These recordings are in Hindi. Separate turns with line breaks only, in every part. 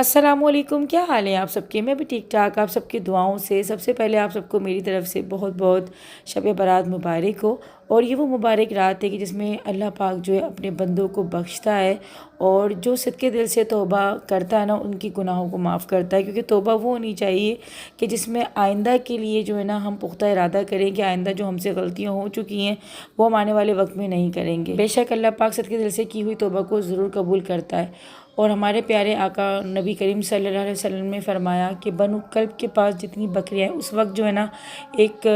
अस्सलामुअलैकुम, क्या हाल है आप सबके। मैं भी ठीक ठाक, आप सबकी दुआओं से। सबसे पहले आप सबको मेरी तरफ़ से बहुत बहुत शब बारात मुबारक हो। और ये वो मुबारक रात है कि जिसमें अल्लाह पाक जो है अपने बंदों को बख्शता है और जो सच्चे दिल से तौबा करता है ना, उनकी गुनाहों को माफ़ करता है। क्योंकि तौबा वो होनी चाहिए कि जिसमें आइंदा के लिए जो है ना हम पुख्ता इरादा करें कि आइंदा जो हमसे गलतियाँ हो चुकी हैं वो हम आने वाले वक्त में नहीं करेंगे। बेशक अल्लाह पाक सच्चे दिल से की हुई तौबा को ज़रूर कबूल करता है। और हमारे प्यारे आका नबी करीम सल्लल्लाहु अलैहि वसल्लम ने फरमाया कि बनु कल्ब के पास जितनी बकरियाँ हैं, उस वक्त जो है ना एक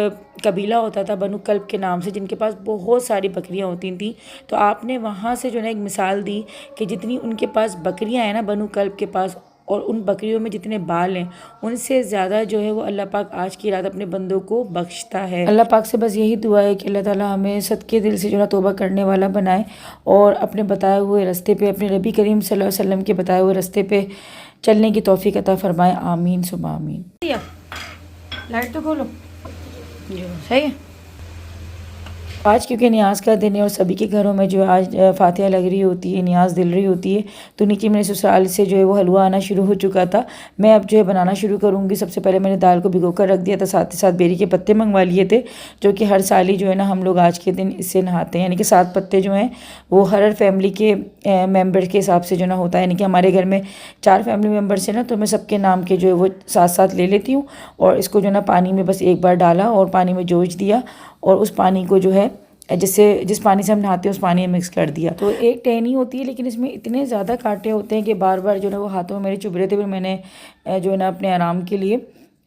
कबीला होता था बनु कल्ब के नाम से, जिनके पास बहुत सारी बकरियाँ होती थी। तो आपने वहाँ से जो है ना एक मिसाल दी कि जितनी उनके पास बकरियाँ हैं ना बनु कल्ब के पास, और उन बकरियों में जितने बाल हैं उनसे ज़्यादा जो है वो अल्लाह पाक आज की रात अपने बंदों को बख्शता है। अल्लाह पाक से बस यही दुआ है कि अल्लाह ताला हमें सदके दिल से जो है तौबा करने वाला बनाए और अपने बताए हुए रास्ते पे, अपने नबी करीम सल्लल्लाहु अलैहि वसल्लम के बताए हुए रास्ते पे चलने की तौफीक अता फरमाए। आमीन सुबह आमीन। लाइट तो खोलो जो सही है। आज क्योंकि न्याज का दिन है और सभी के घरों में जो आज फातिहा लग रही होती है, न्याज दिल रही होती है, तो नीचे मेरे ससुराल से जो है वो हलवा आना शुरू हो चुका था। मैं अब जो है बनाना शुरू करूँगी। सबसे पहले मैंने दाल को भिगो कर रख दिया था, साथ ही साथ बेरी के पत्ते मंगवा लिए थे, जो कि हर साल ही जो है ना हम लोग आज के दिन इससे नहाते हैं। यानी कि 7 पत्ते जो हैं वो हर फैमिली के मेम्बर के हिसाब से जो ना होता है। यानी कि हमारे घर में 4 फैमिली मेम्बर्स हैं ना, तो मैं सबके नाम के जो है वो साथ साथ ले लेती हूँ और इसको जो ना पानी में बस एक बार डाला और पानी में जोश दिया और उस पानी को जो है जिस पानी से हम नहाते हैं उस पानी में मिक्स कर दिया। तो एक टहनी होती है, लेकिन इसमें इतने ज़्यादा कांटे होते हैं कि बार बार जो है वो हाथों में मेरे चुभ रहे थे। फिर मैंने जो है ना अपने आराम के लिए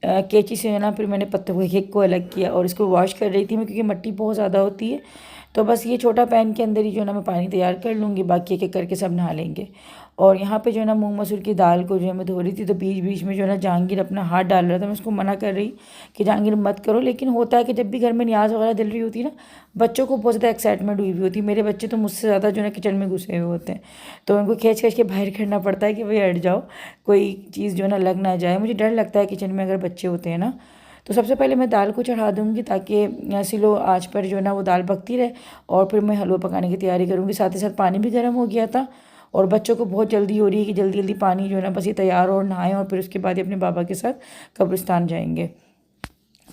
कैंची से है ना फिर मैंने पत्तों को एक को अलग किया और इसको वॉश कर रही थी मैं, क्योंकि मिट्टी बहुत ज़्यादा होती है। तो बस ये छोटा पैन के अंदर ही जो है ना मैं पानी तैयार कर लूँगी, बाकी एक एक करके सब नहा लेंगे। और यहाँ पे जो है ना मूंग मसूर की दाल को जो है मैं धो रही थी, तो बीच बीच में जो है ना जहांगीर अपना हाथ डाल रहा था। मैं उसको मना कर रही कि जहांगीर मत करो, लेकिन होता है कि जब भी घर में न्याज वगैरह दिल रही होती है ना, बच्चों को बहुत ज़्यादा एक्साइटमेंट हुई हुई होती है। मेरे बच्चे तो मुझसे ज़्यादा जो है ना किचन में घुसे हुए होते हैं, तो उनको खींच खींच के बाहर करना पड़ता है कि भाई हट जाओ, कोई चीज़ जो है ना लग ना जाए। मुझे डर लगता है किचन में अगर बच्चे होते हैं ना। तो सबसे पहले मैं दाल को चढ़ा दूँगी ताकि स्लो आँच पर जो है ना वो दाल पकती रहे, और फिर मैं हलवा पकाने की तैयारी करूँगी। साथ ही साथ पानी भी गर्म हो गया था और बच्चों को बहुत जल्दी हो रही है कि जल्दी जल्दी पानी जो है ना बस ये तैयार और नहाएं और फिर उसके बाद ही अपने बाबा के साथ कब्रिस्तान जाएंगे।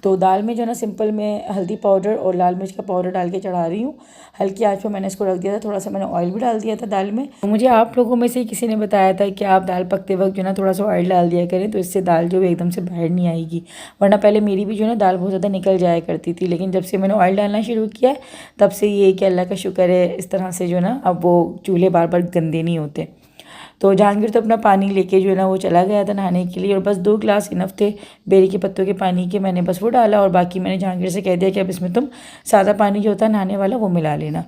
तो दाल में जो है ना सिंपल मैं हल्दी पाउडर और लाल मिर्च का पाउडर डाल के चढ़ा रही हूँ। हल्की आंच पे मैंने इसको रख दिया था, थोड़ा सा मैंने ऑयल भी डाल दिया था दाल में। तो मुझे आप लोगों में से किसी ने बताया था कि आप दाल पकते वक्त जो है ना थोड़ा सा ऑयल डाल दिया करें, तो इससे दाल जो है एकदम से बाहर नहीं आएगी। वरना पहले मेरी भी जो है ना दाल बहुत ज़्यादा निकल जाया करती थी, लेकिन जब से मैंने ऑयल डालना शुरू किया है तब से ये कि अल्लाह का शुक्र है, इस तरह से जो है ना अब वो चूल्हे बार बार गंदे नहीं होते। तो जहांगीर तो अपना पानी लेके जो है ना वो चला गया था नहाने के लिए, और बस 2 गिलास इनफ थे बेरी के पत्तों के पानी के, मैंने बस वो डाला और बाकी मैंने जहांगीर से कह दिया कि अब इसमें तुम सादा पानी जो होता है नहाने वाला वो मिला लेना।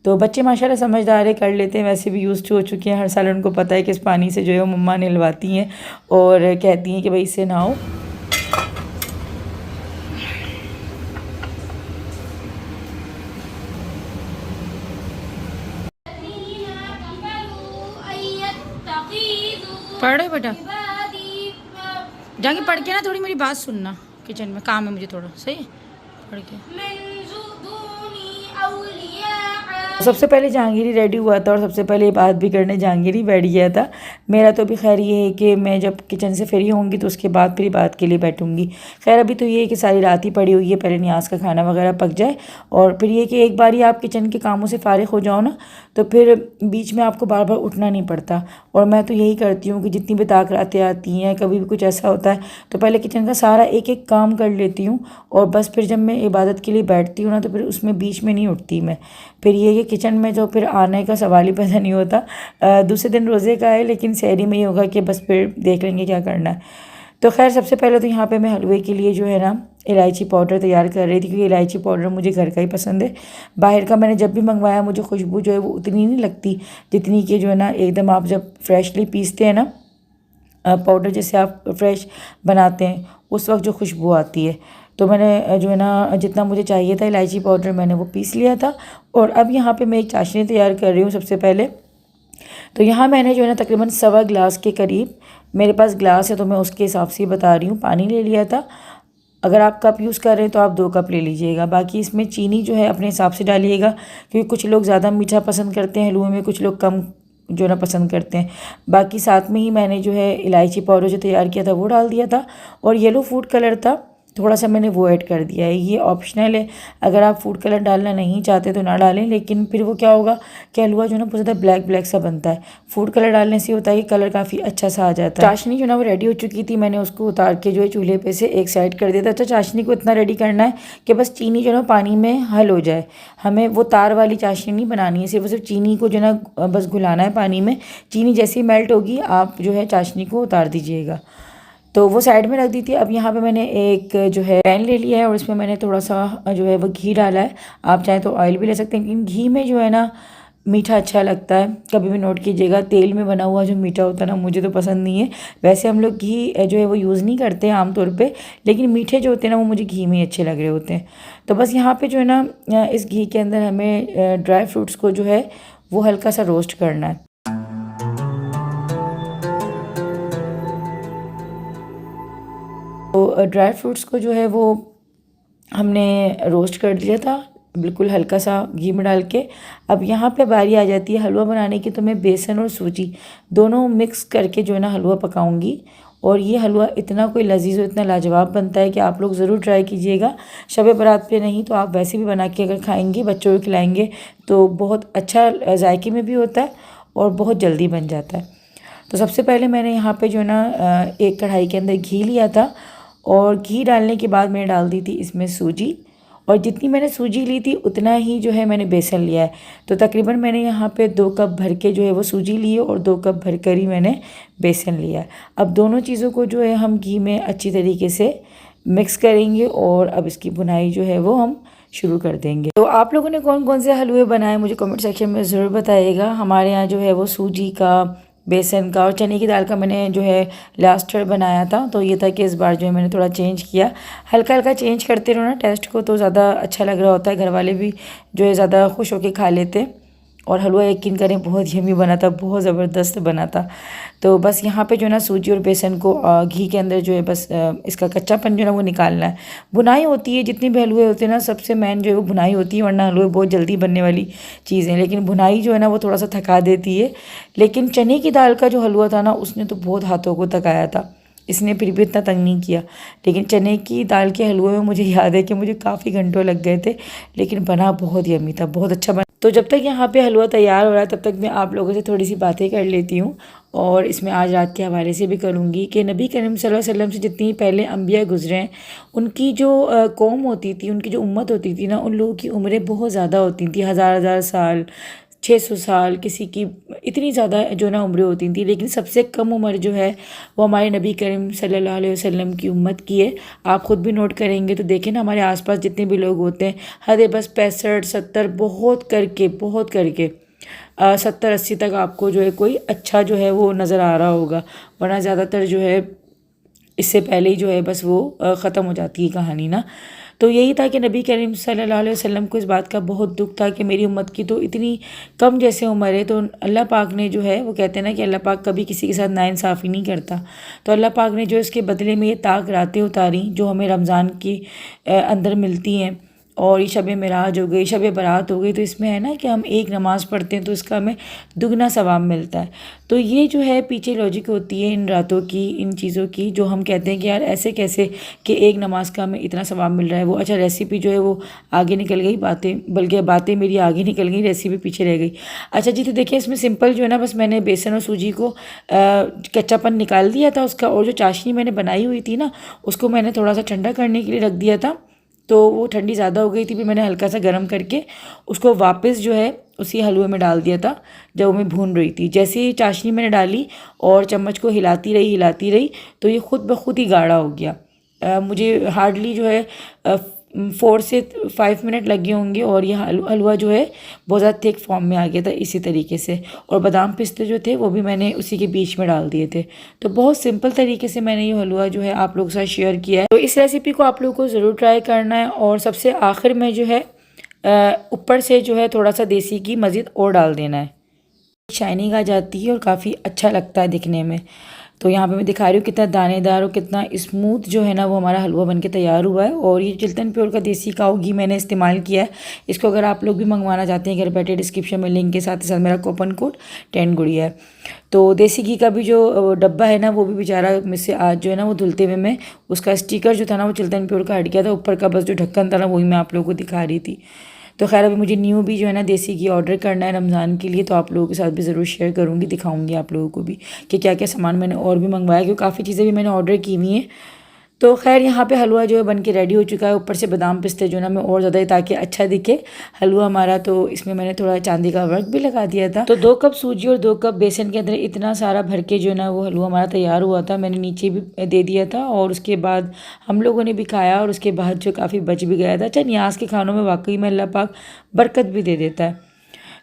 तो बच्चे माशाल्लाह समझदार है, कर लेते हैं, वैसे भी यूज़ हो चुके हैं। हर साल उनको पता है कि इस पानी से जो है वो मम्मा नहलवाती हैं और कहती हैं कि भाई इससे नहाओ। पढ़ रहे बेटा जाके पढ़ के ना, थोड़ी मेरी बात सुनना, किचन में काम है मुझे थोड़ा, सही है पढ़ के। सबसे पहले जहांगीर ही रेडी हुआ था और सबसे पहले बात भी करने जहांगीर ही बैठ गया था। मेरा तो अभी खैर ये है कि मैं जब किचन से फ्री होंगी तो उसके बाद फिर बात के लिए बैठूंगी। खैर अभी तो ये है कि सारी रात ही पड़ी हुई है, पहले न्याज का खाना वगैरह पक जाए और फिर ये कि एक बार ही आप किचन के कामों से फारिग हो जाओ ना, तो फिर बीच में आपको बार बार उठना नहीं पड़ता। और मैं तो यही करती हूँ कि जितनी भी ताकरातें आती हैं, कभी भी कुछ ऐसा होता है तो पहले किचन का सारा एक एक काम कर लेती हूँ, और बस फिर जब मैं इबादत के लिए बैठती हूँ ना तो फिर उसमें बीच में नहीं उठती मैं। फिर ये कि किचन में जो फिर आने का सवाल ही पैदा नहीं होता। दूसरे दिन रोज़े का है, लेकिन सहरी में ही होगा कि बस फिर देख लेंगे क्या करना है। तो खैर सबसे पहले तो यहाँ पे मैं हलवे के लिए जो है ना इलायची पाउडर तैयार कर रही थी, क्योंकि इलायची पाउडर मुझे घर का ही पसंद है। बाहर का मैंने जब भी मंगवाया मुझे खुशबू जो है वो उतनी नहीं लगती जितनी कि जो है ना एकदम आप जब फ्रेशली पीसते हैं ना पाउडर, जैसे आप फ्रेश बनाते हैं उस वक्त जो खुशबू आती है। तो मैंने जो है ना जितना मुझे चाहिए था इलायची पाउडर मैंने वो पीस लिया था। और अब यहाँ पे मैं एक चाशनी तैयार कर रही हूँ सबसे पहले। तो यहाँ मैंने जो है ना तकरीबन 1.25 गिलास के करीब, मेरे पास गिलास है तो मैं उसके हिसाब से ही बता रही हूँ, पानी ले लिया था। अगर आप कप यूज़ कर रहे हैं तो आप 2 कप ले लीजिएगा। बाकी इसमें चीनी जो है अपने हिसाब से डालिएगा, क्योंकि कुछ लोग ज़्यादा मीठा पसंद करते हैं हलवे में, कुछ लोग कम जो ना पसंद करते हैं। बाकी साथ में ही मैंने जो है इलायची पाउडर जो तैयार किया था वो डाल दिया था, और येलो फूड कलर था थोड़ा सा मैंने वो ऐड कर दिया है। ये ऑप्शनल है, अगर आप फूड कलर डालना नहीं चाहते तो ना डालें, लेकिन फिर वो क्या होगा कि हलवा जो ना बहुत ज़्यादा ब्लैक ब्लैक सा बनता है। फूड कलर डालने से होता है कि कलर काफ़ी अच्छा सा आ जाता है। चाशनी जो ना वो रेडी हो चुकी थी, मैंने उसको उतार के जो है चूल्हे पे से एक साइड कर दिया था। अच्छा, चाशनी को इतना रेडी करना है कि बस चीनी जो ना पानी में हल हो जाए। हमें वो तार वाली चाशनी नहीं बनानी है, सिर्फ चीनी को जो ना बस घुलाना है पानी में। चीनी जैसे ही मेल्ट होगी आप जो है चाशनी को उतार दीजिएगा। तो वो साइड में रख दी थी। अब यहाँ पे मैंने एक जो है पैन ले लिया है और इसमें मैंने थोड़ा सा जो है वो घी डाला है। आप चाहें तो ऑयल भी ले सकते हैं, लेकिन घी में जो है ना मीठा अच्छा लगता है। कभी भी नोट कीजिएगा, तेल में बना हुआ जो मीठा होता है ना मुझे तो पसंद नहीं है। वैसे हम लोग घी जो है वो यूज़ नहीं करते हैं आमतौर पे, लेकिन मीठे जो होते हैं ना वो मुझे घी में ही अच्छे लग रहे होते हैं। तो बस यहाँ पे जो है ना इस घी के अंदर हमें ड्राई फ्रूट्स को जो है वो हल्का सा रोस्ट करना है। तो ड्राई फ्रूट्स को जो है वो हमने रोस्ट कर दिया था बिल्कुल हल्का सा घी में डाल के। अब यहाँ पे बारी आ जाती है हलवा बनाने की। तो मैं बेसन और सूजी दोनों मिक्स करके जो है ना हलवा पकाऊंगी, और ये हलवा इतना कोई लजीज और इतना लाजवाब बनता है कि आप लोग ज़रूर ट्राई कीजिएगा। शब बारात पे नहीं तो आप वैसे भी बना के अगर खाएंगे, बच्चों को खिलाएंगे तो बहुत अच्छा जायके में भी होता है और बहुत जल्दी बन जाता है। तो सबसे पहले मैंने यहाँ पे जो है ना एक कढ़ाई के अंदर घी लिया था, और घी डालने के बाद मैंने डाल दी थी इसमें सूजी, और जितनी मैंने सूजी ली थी उतना ही जो है मैंने बेसन लिया है। तो तकरीबन मैंने यहाँ पे 2 कप भर के जो है वो सूजी लिए और 2 कप भर कर ही मैंने बेसन लिया है। अब दोनों चीज़ों को जो है हम घी में अच्छी तरीके से मिक्स करेंगे, और अब इसकी बुनाई जो है वो हम शुरू कर देंगे। तो आप लोगों ने कौन कौन से हलवे बनाए मुझे कमेंट सेक्शन में ज़रूर बताइएगा। हमारे यहाँ जो है वो सूजी का, बेसन का और चने की दाल का मैंने जो है लास्ट ईयर बनाया था। तो ये था कि इस बार जो है मैंने थोड़ा चेंज किया। हल्का हल्का चेंज करते रहो ना टेस्ट को, तो ज़्यादा अच्छा लग रहा होता है। घर वाले भी जो है ज़्यादा खुश होकर खा लेते हैं। और हलवा यकीन करें बहुत यम्मी बना था, बहुत ज़बरदस्त बना था। तो बस यहाँ पे जो है ना सूजी और बेसन को घी के अंदर जो है बस इसका कच्चापन जो है ना वो निकालना है। बुनाई होती है, जितने भी हलवे होते हैं ना सबसे मेन जो है वो बुनाई होती है, वरना हलवे बहुत जल्दी बनने वाली चीज़ है। लेकिन बुनाई जो है ना वो थोड़ा सा थका देती है। लेकिन चने की दाल का जो हलवा था ना उसने तो बहुत हाथों को थकाया था, इसने फिर भी इतना तंग नहीं किया। लेकिन चने की दाल के हलवे में मुझे याद है कि मुझे काफ़ी घंटों लग गए थे, लेकिन बना बहुत यम्मी था, बहुत अच्छा बना। तो जब तक यहाँ पे हलवा तैयार हो रहा है तब तक मैं आप लोगों से थोड़ी सी बातें कर लेती हूँ, और इसमें आज रात के हवाले से भी करूँगी कि नबी करीम सल्लल्लाहु अलैहि वसल्लम से जितनी पहले अंबिया गुजरे हैं उनकी जो कौम होती थी, उनकी जो उम्मत होती थी ना, उन लोगों की उम्रें बहुत ज़्यादा होती थी, हज़ार हज़ार साल, 600 साल, किसी की इतनी ज़्यादा जो ना उम्रें होती थी। लेकिन सबसे कम उम्र जो है वो हमारे नबी करीम सल्लल्लाहु अलैहि वसल्लम की उम्मत की है। आप ख़ुद भी नोट करेंगे तो देखें ना हमारे आसपास जितने भी लोग होते हैं, हद बस 65 70 बहुत करके 70 80 तक आपको जो है कोई अच्छा जो है वो नज़र आ रहा होगा, वरना ज़्यादातर जो है इससे पहले ही जो है बस वो ख़त्म हो जाती है कहानी ना। तो यही था कि नबी करीम सल्लल्लाहु अलैहि वसल्लम को इस बात का बहुत दुख था कि मेरी उम्मत की तो इतनी कम जैसे उम्र है। तो अल्लाह पाक ने जो है वो कहते हैं ना कि अल्लाह पाक कभी किसी के साथ नाइंसाफ़ी नहीं करता। तो अल्लाह पाक ने जो इसके बदले में ये ताक रातें उतारी जो हमें रमज़ान की अंदर मिलती हैं, और ये शब मेराज हो गई, शब बारात हो गई। तो इसमें है ना कि हम एक नमाज़ पढ़ते हैं तो इसका हमें दुगना सवाब मिलता है। तो ये जो है पीछे लॉजिक होती है इन रातों की, इन चीज़ों की, जो हम कहते हैं कि यार ऐसे कैसे कि एक नमाज का हमें इतना सवाब मिल रहा है। वो अच्छा रेसिपी जो है वो आगे निकल गई, बल्कि बातें मेरी आगे निकल गई, रेसिपी पीछे रह गई। अच्छा जी, तो देखिए इसमें सिंपल जो है ना बस मैंने बेसन और सूजी को कच्चापन निकाल दिया था उसका, और जो चाशनी मैंने बनाई हुई थी ना उसको मैंने थोड़ा सा ठंडा करने के लिए रख दिया था। तो वो ठंडी ज़्यादा हो गई थी, फिर मैंने हल्का सा गर्म करके उसको वापस जो है उसी हलवे में डाल दिया था जब वो मैं भून रही थी। जैसे ही चाशनी मैंने डाली और चम्मच को हिलाती रही तो ये ख़ुद ब खुद ही गाढ़ा हो गया। मुझे हार्डली जो है 4 से 5 मिनट लगे होंगे, और यह हलवा जो है बहुत ज़्यादा थिक फॉर्म में आ गया था इसी तरीके से। और बादाम पिस्ते जो थे वो भी मैंने उसी के बीच में डाल दिए थे। तो बहुत सिंपल तरीके से मैंने ये हलवा जो है आप लोगों के साथ शेयर किया है। तो इस रेसिपी को आप लोगों को ज़रूर ट्राई करना है। और सबसे आखिर में जो है ऊपर से जो है थोड़ा सा देसी घी मज़ीद और डाल देना है, शाइनिंग आ जाती है और काफ़ी अच्छा लगता है दिखने में। तो यहाँ पे मैं दिखा रही हूँ कितना दानेदार और कितना स्मूथ जो है ना वो हमारा हलवा बन के तैयार हुआ है। और ये चिल्तन प्योर का देसी काऊ घी मैंने इस्तेमाल किया है। इसको अगर आप लोग भी मंगवाना चाहते हैं घर बैठे, डिस्क्रिप्शन में लिंक के साथ ही साथ मेरा कूपन कोड 10 गुड़िया है। तो देसी घी का भी जो डब्बा है ना वो भी बेचारा मुझसे आज जो है ना वो धुलते हुए मैं उसका स्टिकर जो था ना वो चिल्तन प्योर का हट गया था। ऊपर का बस जो ढक्कन था ना वही मैं आप लोगों को दिखा रही थी। तो खैर अभी मुझे न्यू भी जो है ना देसी घी ऑर्डर करना है रमज़ान के लिए, तो आप लोगों के साथ भी ज़रूर शेयर करूँगी, दिखाऊंगी आप लोगों को भी कि क्या क्या सामान मैंने और भी मंगवाया, क्योंकि काफ़ी चीज़ें भी मैंने ऑर्डर की हुई हैं। तो खैर यहाँ पे हलवा जो है बन के रेडी हो चुका है। ऊपर से बादाम पिस्ते जो है ना मैं और ज़्यादा ताकि अच्छा दिखे हलवा हमारा, तो इसमें मैंने थोड़ा चांदी का वर्क भी लगा दिया था। तो 2 कप सूजी और 2 कप बेसन के अंदर इतना सारा भर के जो है ना वो हलवा हमारा तैयार हुआ था। मैंने नीचे भी दे दिया था और उसके बाद हम लोगों ने भी खाया और उसके बाद जो काफ़ी बच भी गया था। अच्छा, न्याज के खानों में वाकई में अल्लाह पाक बरकत भी दे देता है।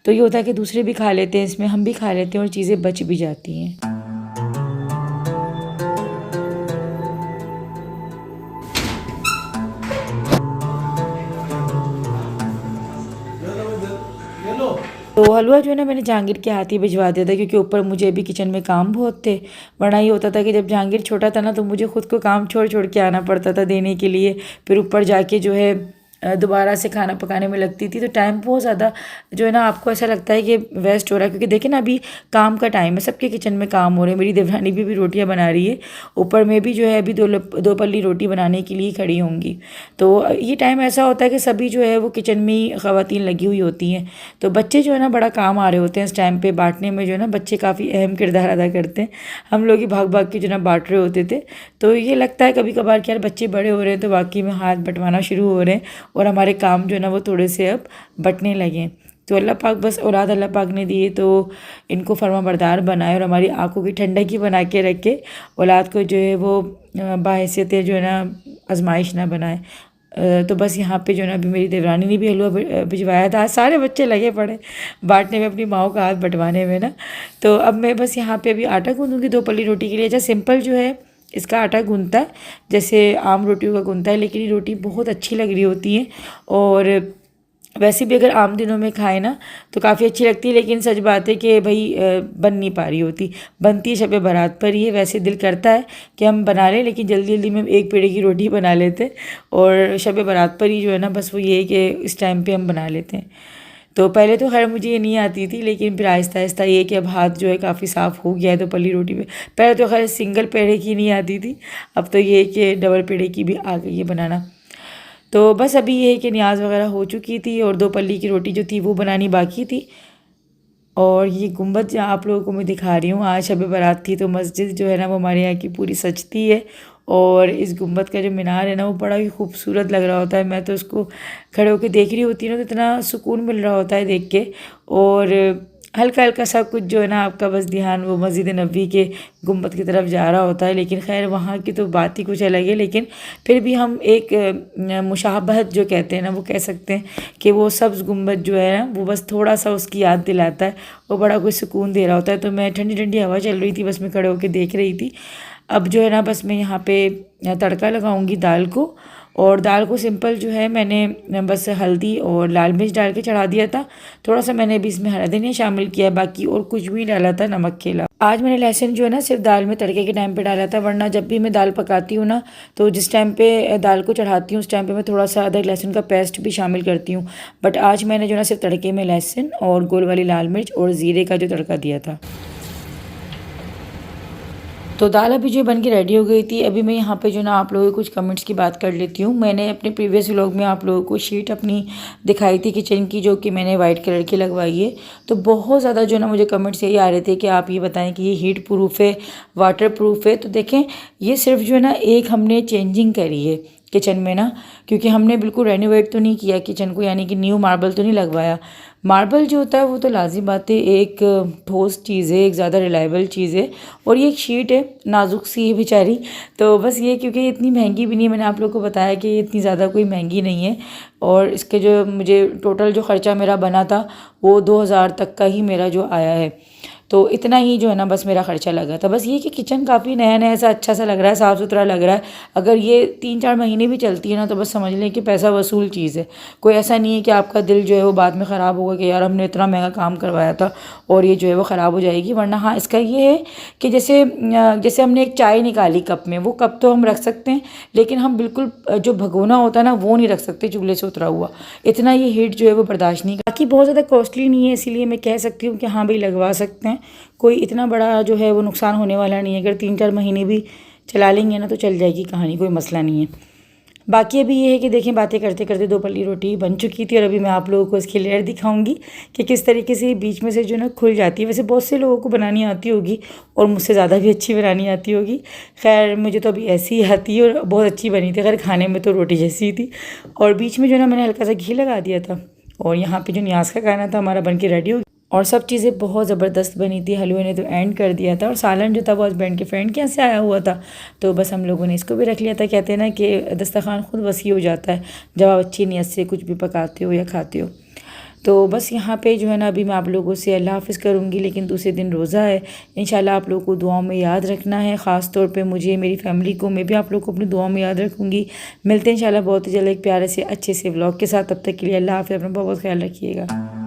तो ये होता है कि दूसरे भी खा लेते हैं, इसमें हम भी खा लेते हैं और चीज़ें बच भी जाती हैं। तो हलवा जो है ना मैंने जहांगीर के हाथ ही भिजवा दिया था, क्योंकि ऊपर मुझे अभी किचन में काम बहुत थे। वरना ये होता था कि जब जहांगीर छोटा था ना तो मुझे खुद को काम छोड़ छोड़ के आना पड़ता था देने के लिए। फिर ऊपर जाके जो है दोबारा से खाना पकाने में लगती थी, तो टाइम बहुत ज़्यादा जो है ना आपको ऐसा लगता है कि वेस्ट हो रहा है। क्योंकि देखिए ना अभी काम का टाइम है, सबके किचन में काम हो रहे हैं। मेरी देवरानी भी रोटियां बना रही है, ऊपर में भी जो है अभी दो पल्ली रोटी बनाने के लिए खड़ी होंगी। तो ये टाइम ऐसा होता है कि सभी जो है वो किचन में ही ख़वातीन लगी हुई होती हैं। तो बच्चे जो है ना बड़ा काम आ रहे होते हैं इस टाइम पर बांटने में। जो है ना बच्चे काफ़ी अहम किरदार अदा करते हैं। हम लोग ही भाग भाग के जो ना बांट रहे होते थे। तो ये लगता है कभी कभार कि यार बच्चे बड़े हो रहे हैं तो वाकई में हाथ बंटवाना शुरू हो रहे हैं और हमारे काम जो है ना वो थोड़े से अब बटने लगे। तो अल्लाह पाक बस औलाद अल्लाह पाक ने दिए तो इनको फरमाबरदार बनाए और हमारी आंखों की ठंडक ही बना के रखे। औलाद को जो है वो बाहैसियत जो है ना आजमाइश ना बनाए। तो बस यहाँ पे जो है ना अभी मेरी देवरानी ने भी हलवा भिजवाया था। आज सारे बच्चे लगे पड़े बांटने में, अपनी माओ का हाथ बंटवाने में ना। तो अब मैं बस यहाँ पे अभी आटा गूंदूँगी 2 पल्ली रोटी के लिए। अच्छा, सिंपल जो है इसका आटा गूंथता है जैसे आम रोटियों का गूंथता है, लेकिन ये रोटी बहुत अच्छी लग रही होती है। और वैसे भी अगर आम दिनों में खाए ना तो काफ़ी अच्छी लगती है। लेकिन सच बात है कि भाई बन नहीं पा रही होती, बनती है शब बारात पर ही है। वैसे दिल करता है कि हम बना लें, लेकिन जल्दी जल्दी में 1 पेड़े की रोटी बना लेते हैं और शब बारात पर ही जो है ना बस वो ये है कि इस टाइम पे हम बना लेते हैं। तो पहले तो खैर मुझे ये नहीं आती थी, लेकिन फिर आहिस्ता आहिस्ता ये कि अब हाथ जो है काफ़ी साफ़ हो गया है। तो पल्ली रोटी में पहले तो खैर सिंगल पेड़े की नहीं आती थी, अब तो ये कि डबल पेड़े की भी आ गई है बनाना। तो बस अभी ये है कि न्याज वगैरह हो चुकी थी और 2 पल्ली की रोटी जो थी वो बनानी बाकी थी। और ये गुंबद जहाँ आप लोगों को मैं दिखा रही हूँ, आज शब बारात थी तो मस्जिद जो है ना वो हमारे यहाँ की पूरी सजती है। और इस गुंबद का जो मीनार है ना वो बड़ा ही खूबसूरत लग रहा होता है। मैं तो उसको खड़े होकर देख रही होती हूँ ना तो इतना सुकून मिल रहा होता है देख के। और हल्का हल्का सा कुछ जो है ना आपका बस ध्यान वो मस्जिद नबी के गुंबद की तरफ जा रहा होता है। लेकिन खैर वहाँ की तो बात ही कुछ अलग है। लेकिन फिर भी हम एक मुशाबहत जो कहते हैं ना वो कह सकते हैं कि वो सब्ज़ गुंबद जो है ना वो बस थोड़ा सा उसकी याद दिलाता है, वो बड़ा कुछ सुकून दे रहा होता है। तो मैं ठंडी ठंडी हवा चल रही थी, बस मैं खड़े होकर देख रही थी। अब जो है ना बस मैं यहाँ पे तड़का लगाऊंगी दाल को। और दाल को सिंपल जो है मैंने बस हल्दी और लाल मिर्च डाल के चढ़ा दिया था। थोड़ा सा मैंने भी इसमें हरा धनिया शामिल किया है, बाकी और कुछ भी नहीं डाला था नमक के अलावा। आज मैंने लहसुन जो है ना सिर्फ दाल में तड़के के टाइम पे डाला था, वरना जब भी मैं दाल पकाती हूँ ना तो जिस टाइम पे दाल को चढ़ाती हूँ उस टाइम पे मैं थोड़ा सा अदरक लहसुन का पेस्ट भी शामिल करती हूँ। बट आज मैंने जो है ना सिर्फ तड़के में लहसुन और गोल वाली लाल मिर्च और ज़ीरे का जो तड़का दिया था। तो दाल अभी जो बन के रेडी हो गई थी। अभी मैं यहाँ पे जो ना आप लोगों के कुछ कमेंट्स की बात कर लेती हूँ। मैंने अपने प्रीवियस व्लॉग में आप लोगों को शीट अपनी दिखाई थी किचन की, जो कि मैंने वाइट कलर की लगवाई है। तो बहुत ज़्यादा जो ना मुझे कमेंट्स यही आ रहे थे कि आप ये बताएं कि ये हीट प्रूफ है, वाटर प्रूफ है। तो देखें ये सिर्फ जो है ना एक हमने चेंजिंग करी है किचन में ना, क्योंकि हमने बिल्कुल रेनोवेट तो नहीं किया किचन को, यानी कि न्यू मार्बल तो नहीं लगवाया। मार्बल जो होता है वो तो लाजिम बात है, एक ठोस चीज़ है, एक ज़्यादा रिलायबल चीज़ है। और ये एक शीट है, नाजुक सी है बेचारी। तो बस ये क्योंकि इतनी महंगी भी नहीं है, मैंने आप लोगों को बताया कि ये इतनी ज़्यादा कोई महंगी नहीं है। और इसके जो मुझे टोटल जो ख़र्चा मेरा बना था वो 2000 तक का ही मेरा जो आया है। तो इतना ही जो है ना बस मेरा ख़र्चा लगा था। बस ये कि किचन काफ़ी नया नया सा अच्छा सा लग रहा है, साफ़ सुथरा लग रहा है। अगर ये 3-4 महीने भी चलती है ना तो बस समझ लें कि पैसा वसूल चीज़ है। कोई ऐसा नहीं है कि आपका दिल जो है वो बाद में ख़राब होगा कि यार हमने इतना महंगा काम करवाया था और ये जो है वो ख़राब हो जाएगी। वरना हाँ, इसका ये है कि जैसे हमने एक चाय निकाली कप में, वो कप तो हम रख सकते हैं, लेकिन हम बिल्कुल जो भगोना होता है ना वो नहीं रख सकते चूल्हे से उतरा हुआ। इतना ये हीट जो है वो बर्दाश्त नहीं। बाकी बहुत ज़्यादा कॉस्टली नहीं है, इसीलिए मैं कह सकती हूँ कि हाँ भाई लगवा सकते हैं। कोई इतना बड़ा जो है वो नुकसान होने वाला नहीं है। अगर 3-4 महीने भी चला लेंगे ना तो चल जाएगी कहानी, कोई मसला नहीं है। बाकी अभी ये है कि देखें, बातें करते करते 2 पल्ली रोटी बन चुकी थी और अभी मैं आप लोगों को इसकी लेयर दिखाऊंगी कि किस तरीके से बीच में से जो ना खुल जाती है। वैसे बहुत से लोगों को बनानी आती होगी और मुझसे ज़्यादा भी अच्छी बनानी आती होगी। खैर मुझे तो अभी ऐसी ही आती है और बहुत अच्छी बनी थी। खैर खाने में तो रोटी जैसी ही थी। और बीच में जो ना मैंने हल्का सा घी लगा दिया था और यहाँ पर जो न्याज का खाना था हमारा बन के रेडी हो गया और सब चीज़ें बहुत ज़बरदस्त बनी थी। हलवे ने तो एंड कर दिया था और सालन जो था वो हस्बैंड के फ्रेंड के यहाँ से आया हुआ था, तो बस हम लोगों ने इसको भी रख लिया था। कहते हैं ना कि दस्तरखान खुद वसी हो जाता है जब आप अच्छी नीयत से कुछ भी पकाते हो या खाते हो। तो बस यहाँ पे जो है ना अभी मैं आप लोगों से अल्लाह हाफ़िज़ करूँगी, लेकिन दूसरे दिन रोज़ा है। इंशाल्लाह आप लोगों को दुआओं में याद रखना है, ख़ास तौर पे मुझे, मेरी फैमिली को। मैं भी आप लोगों को अपनी दुआओं में याद रखूँगी। मिलते हैं इंशाल्लाह बहुत ही जल्द एक प्यारे से अच्छे से व्लॉग के साथ। तब तक के लिए अल्लाह हाफ़िज़, अपना बहुत ख्याल रखिएगा।